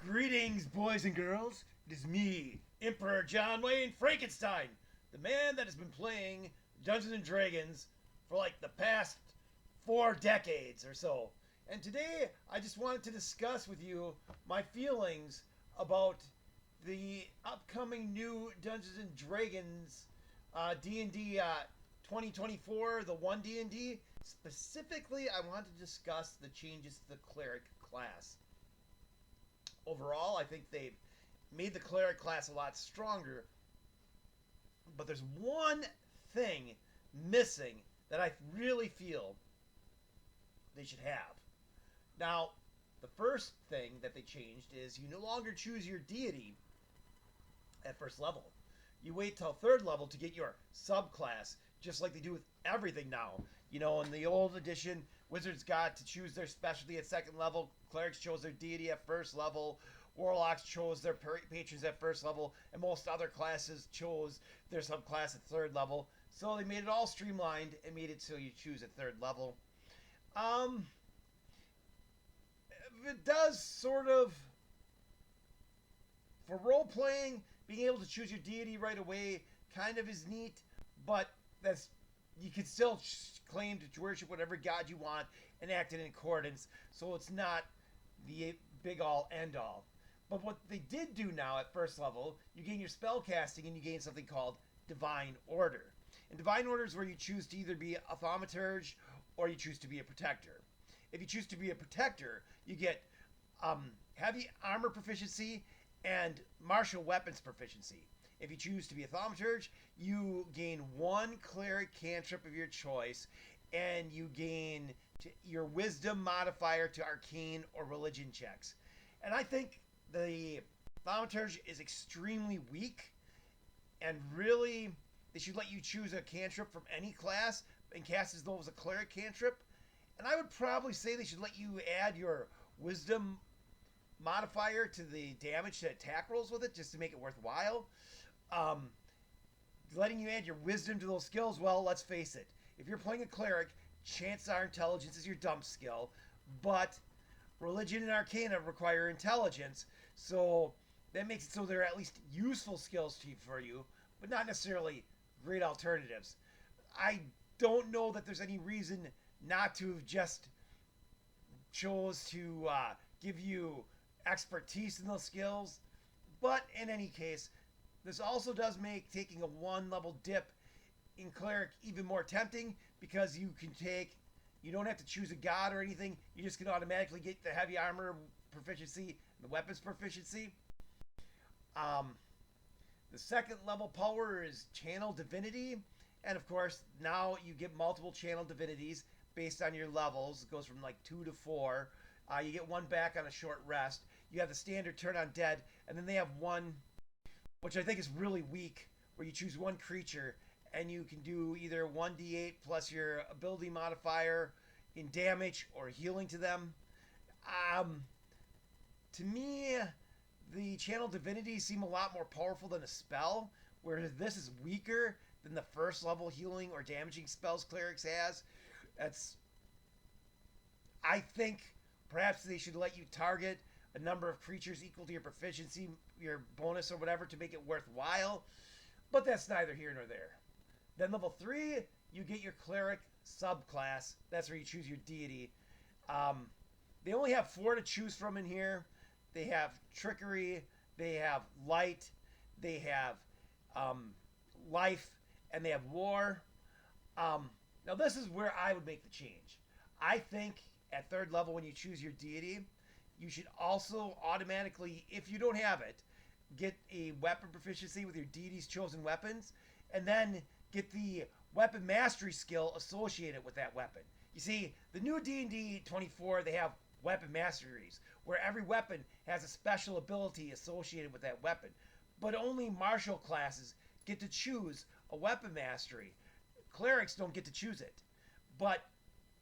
Greetings, boys and girls. It is me, Emperor Jonwayne Frankenstein, the man that has been playing Dungeons and Dragons for like the past 4 decades or so. And today, I just wanted to discuss with you my feelings about the upcoming new Dungeons and Dragons D&D 2024, the 1 D&D. Specifically, I want to discuss the changes to the Cleric class. Overall, I think they've made the Cleric class a lot stronger, but there's one thing missing that I really feel they should have. Now, the first thing that they changed is you no longer choose your deity at first level. You wait till third level to get your subclass, just like they do with everything now. You know, in the old edition, wizards got to choose their specialty at second level, clerics chose their deity at first level, warlocks chose their patrons at first level, and most other classes chose their subclass at third level. So they made it all streamlined and made it so you choose at third level. It does sort of, for role playing, being able to choose your deity right away kind of is neat, but that's you can still claim to worship whatever god you want and act in accordance, so it's not the big all end all. But what they did do now at first level, you gain your spell casting and you gain something called Divine Order. And Divine Order is where you choose to either be a thaumaturge or you choose to be a protector. If you choose to be a protector, you get heavy armor proficiency and martial weapons proficiency. If you choose to be a thaumaturge, you gain one cleric cantrip of your choice, and you gain your wisdom modifier to arcane or religion checks. And I think the thaumaturge is extremely weak, and really they should let you choose a cantrip from any class and cast as though it was a cleric cantrip. And I would probably say they should let you add your wisdom modifier to the damage to attack rolls with it, just to make it worthwhile. Letting you add your wisdom to those skills, well, let's face it. If you're playing a cleric, chances are intelligence is your dump skill, but religion and arcana require intelligence, so that makes it so they're at least useful skills for you, but not necessarily great alternatives. I don't know that there's any reason not to have just chose to give you expertise in those skills, but in any case, this also does make taking a one level dip in cleric even more tempting, because you don't have to choose a god or anything, you just can automatically get the heavy armor proficiency and the weapons proficiency. The second level power is channel divinity, and of course now you get multiple channel divinities based on your levels. It goes from like 2 to 4. You get one back on a short rest. You have the standard turn on dead, and then they have one which I think is really weak, where you choose one creature and you can do either 1d8 plus your ability modifier in damage or healing to them. To me, the channel divinities seem a lot more powerful than a spell, where this is weaker than the first level healing or damaging spells clerics has. I think perhaps they should let you target a number of creatures equal to your proficiency, your bonus or whatever, to make it worthwhile, but that's neither here nor there. Then level 3, you get your cleric subclass. That's where you choose your deity. They only have 4 to choose from in here. They have trickery, they have light, they have life, and they have war. Now this is where I would make the change. I think at third level, when you choose your deity, you should also automatically, if you don't have it, get a weapon proficiency with your deity's chosen weapons, and then get the weapon mastery skill associated with that weapon. You see, the new D&D 24, they have weapon masteries, where every weapon has a special ability associated with that weapon. But only martial classes get to choose a weapon mastery. Clerics don't get to choose it. But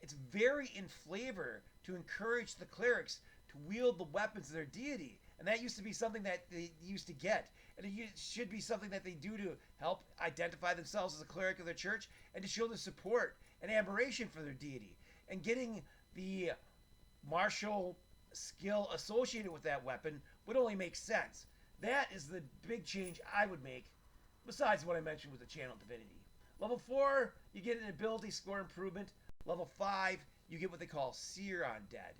it's very in flavor to encourage the clerics to wield the weapons of their deity. And that used to be something that they used to get. And it should be something that they do to help identify themselves as a cleric of their church and to show their support and admiration for their deity. And getting the martial skill associated with that weapon would only make sense. That is the big change I would make, besides what I mentioned with the Channel Divinity. Level 4, you get an ability score improvement. Level 5, you get what they call Seer Undead.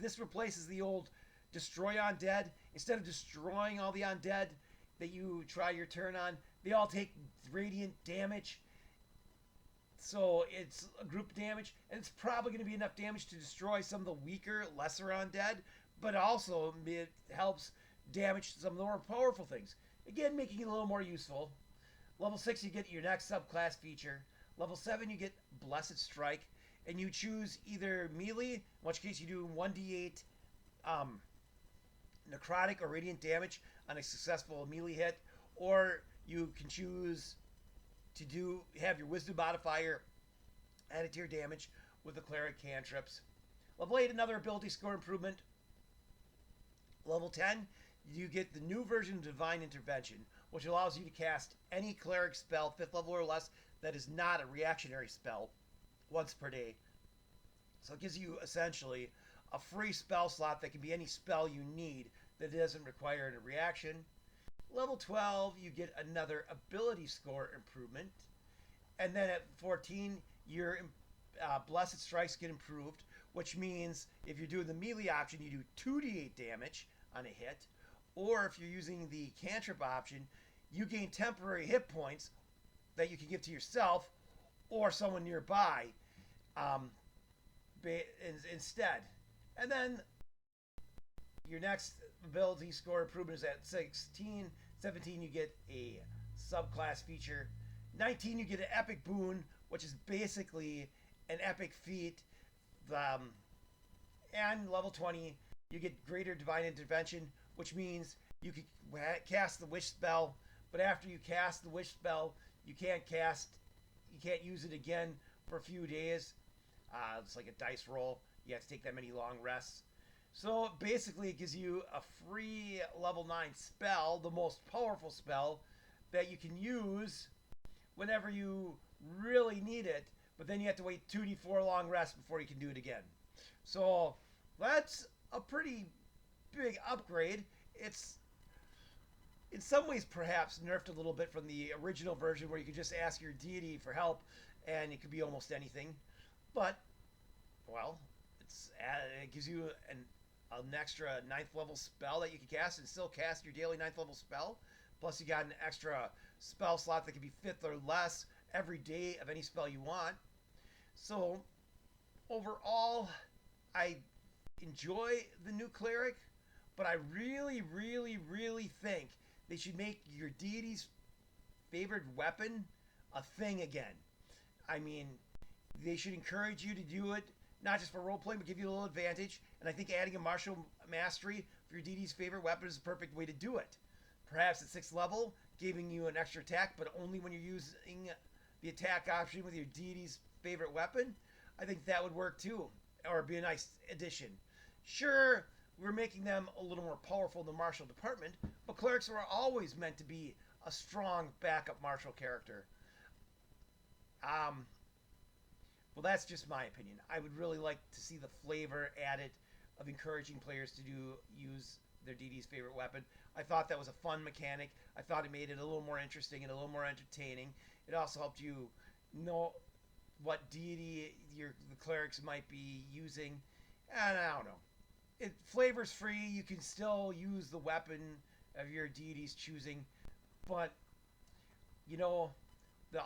This replaces the old Destroy Undead. Instead of destroying all the undead that you try your turn on, they all take radiant damage. So it's a group damage, and it's probably going to be enough damage to destroy some of the weaker, lesser undead, but also it helps damage some of the more powerful things. Again, making it a little more useful. Level 6, you get your next subclass feature. Level 7, you get Blessed Strike, and you choose either melee, in which case you do 1d8 necrotic or radiant damage on a successful melee hit, or you can choose to have your wisdom modifier added to your damage with the cleric cantrips. Level 8, another ability score improvement. Level 10, you get the new version of Divine Intervention, which allows you to cast any cleric spell 5th level or less that is not a reactionary spell once per day. So it gives you essentially a free spell slot that can be any spell you need that doesn't require a reaction. Level 12, you get another ability score improvement. And then at 14, your Blessed Strikes get improved, which means if you're doing the melee option, you do 2d8 damage on a hit. Or if you're using the cantrip option, you gain temporary hit points that you can give to yourself or someone nearby instead. And then your next ability score improvement is at 16. 17, you get a subclass feature. 19, you get an epic boon, which is basically an epic feat. And level 20, you get greater divine intervention, which means you can cast the wish spell, but after you cast the wish spell, you can't use it again for a few days. It's like a dice roll. You have to take that many long rests. So basically, it gives you a free level 9 spell, the most powerful spell that you can use whenever you really need it, but then you have to wait 2d4 long rests before you can do it again. So that's a pretty big upgrade. It's in some ways perhaps nerfed a little bit from the original version where you could just ask your deity for help and it could be almost anything. But, well, it gives you an extra 9th level spell that you can cast and still cast your daily 9th level spell. Plus you got an extra spell slot that can be 5th or less every day of any spell you want. So overall, I enjoy the new Cleric, but I really, really, really think they should make your deity's favorite weapon a thing again. I mean, they should encourage you to do it, not just for role-playing, but give you a little advantage. And I think adding a martial mastery for your deity's favorite weapon is the perfect way to do it. Perhaps at 6th level, giving you an extra attack, but only when you're using the attack option with your deity's favorite weapon. I think that would work too, or be a nice addition. Sure, we're making them a little more powerful in the martial department, but clerics were always meant to be a strong backup martial character. Well, that's just my opinion. I would really like to see the flavor added of encouraging players to use their deity's favorite weapon. I thought that was a fun mechanic. I thought it made it a little more interesting and a little more entertaining. It also helped you know what deity the clerics might be using. And I don't know. Flavor's free. You can still use the weapon of your deity's choosing. But, you know,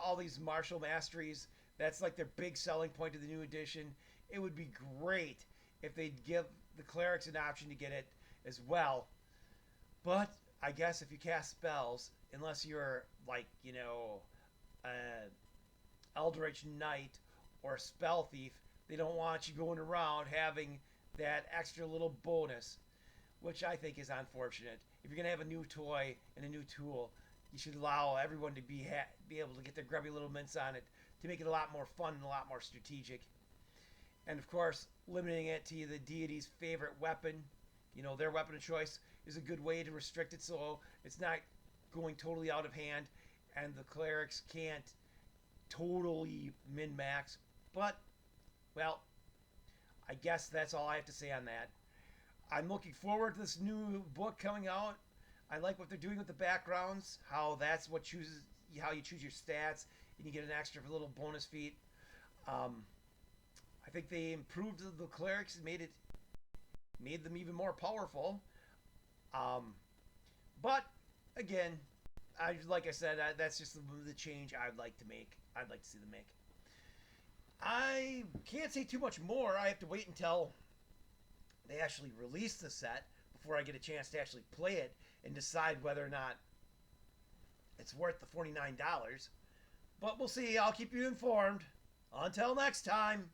all these martial masteries, that's like their big selling point of the new edition. It would be great if they'd give the clerics an option to get it as well. But I guess if you cast spells, unless you're like, you know, an Eldritch Knight or a Spell Thief, they don't want you going around having that extra little bonus, which I think is unfortunate. If you're going to have a new toy and a new tool, you should allow everyone to be able to get their grubby little mints on it to make it a lot more fun and a lot more strategic. And of course, limiting it to the deity's favorite weapon, you know, their weapon of choice, is a good way to restrict it so it's not going totally out of hand and the clerics can't totally min-max. But, well, I guess that's all I have to say on that. I'm looking forward to this new book coming out. I like what they're doing with the backgrounds, how that's what chooses how you choose your stats, and you get an extra little bonus feat. Um, I think they improved the clerics, made them even more powerful. Um, but again, like I said, that's just the change I'd like to make. I'd like to see them make. I can't say too much more. I have to wait until they actually release the set before I get a chance to actually play it and decide whether or not it's worth the $49. But we'll see. I'll keep you informed. Until next time.